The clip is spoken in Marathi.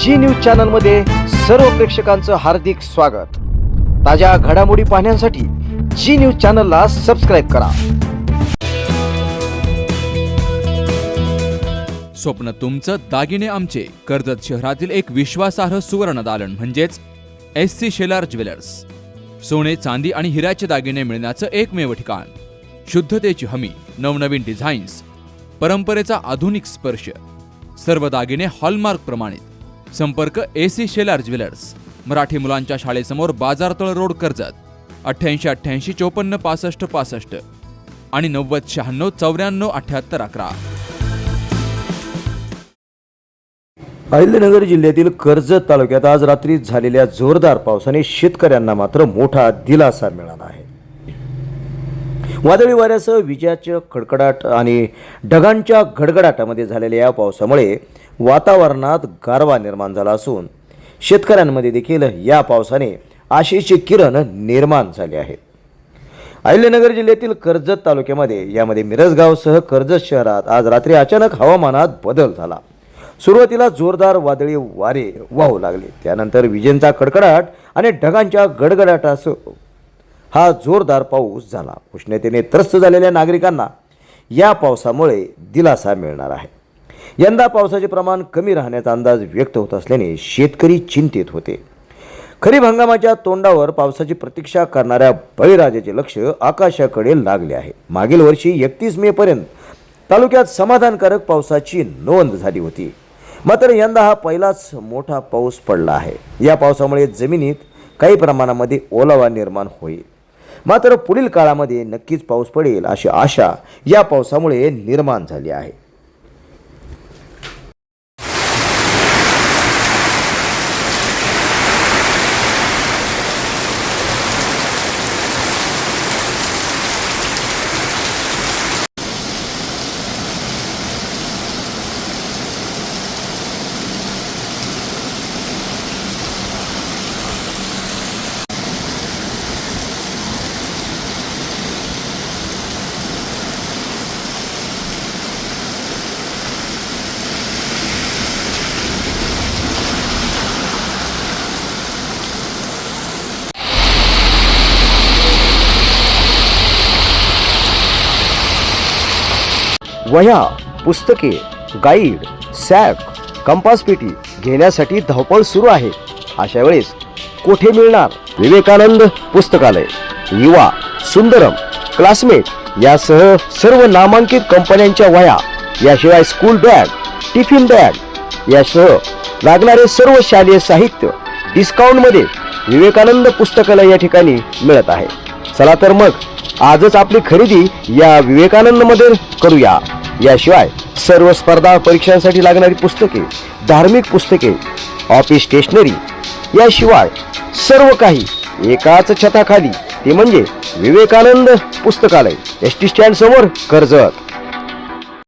जी न्यूज चॅनल मध्ये सर्व प्रेक्षकांचं हार्दिक स्वागत। ताज्या घडामोडी पाहण्यासाठी जी न्यूज चॅनलला सबस्क्राइब करा। स्वप्न तुमचं दागिने आमचे। कर्जत शहरातील एक विश्वासार्ह सुवर्ण दालन म्हणजेच SC शेलार ज्वेलर्स। सोने चांदी आणि हिऱ्याचे दागिने मिळण्याचं एकमेव ठिकाण। शुद्धतेची हमी, नवनवीन डिझाईन्स, परंपरेचा आधुनिक स्पर्श, सर्व दागिने हॉलमार्क प्रमाणित। संपर्क SC शेलार ज्वेलर्स, मराठी मुलांच्या शाळेसमोर, बाजारतळ रोड, कर्जत। 88 88 54 65 65 आणि 90 96 94 78 11। अहिल्यानगर जिल्ह्यातील कर्जत तालुक्यात आज रात्री झालेल्या जोरदार पावसाने शेतकऱ्यांना मात्र मोठा दिलासा मिळाला आहे। वादळी वाऱ्यासह विजांच्या कडकडाट आणि ढगांच्या गडगडाटामध्ये झालेल्या या पावसामुळे वातावरणात गारवा निर्माण झाला असून शेतकऱ्यांमध्ये देखील या पावसाने आशेचे किरण निर्माण झाले आहेत। अहिल्यानगर जिल्ह्यातील कर्जत तालुक्यामध्ये यामध्ये मिरजगावसह कर्जत शहरात आज रात्री अचानक हवामानात बदल झाला। सुरुवातीला जोरदार वादळी वारे वाहू लागले, त्यानंतर विजेंचा कडकडाट आणि ढगांच्या गडगडाटासह हा जोरदार पाऊस झाला। उष्णतेने त्रस्त झालेल्या नागरिकांना या पावसामुळे दिलासा मिळणार आहे। यंदा पावसाचे प्रमाण कमी राहण्याचा अंदाज व्यक्त होत असल्याने शेतकरी चिंतित होते। खरीप हंगामाच्या तोंडावर पावसाची प्रतीक्षा करणाऱ्या बळीराजाचे लक्ष आकाशाकडे लागले आहे। मागील वर्षी 31 मे पर्यंत तालुक्यात समाधानकारक पावसाची नोंद झाली होती, मात्र यंदा हा पहिलाच मोठा पाऊस पडला आहे। या पावसामुळे जमिनीत काही प्रमाणामध्ये ओलावा निर्माण होईल, मात्र पुढील काळामध्ये नक्कीच पाऊस पडेल अशी आशा या पावसामुळे निर्माण झाली आहे। वह्या, पुस्तके, गाईड, सॅक, कंपास पेटी घेण्यासाठी धावपळ सुरू आहे। अशा वेळेस कोठे मिळणार? विवेकानंद पुस्तकालय, युवा, सुंदरम, क्लासमेट यासह सर्व नामांकित कंपन्यांच्या वह्या, याशिवाय स्कूल बॅग, टिफिन बॅग यासह लागणारे सर्व शालेय साहित्य डिस्काउंटमध्ये विवेकानंद पुस्तकालय या ठिकाणी मिळत आहे। चला तर मग आजच आपली खरेदी या विवेकानंदमध्ये करूया। याशिवाय सर्व स्पर्धा परीक्षांसाठी लागणारी पुस्तके, धार्मिक पुस्तके, ऑफिस स्टेशनरी याशिवाय सर्व काही एकाच छताखाली, ते म्हणजे विवेकानंद पुस्तकालय, ST स्टँड समोर, कर्जत।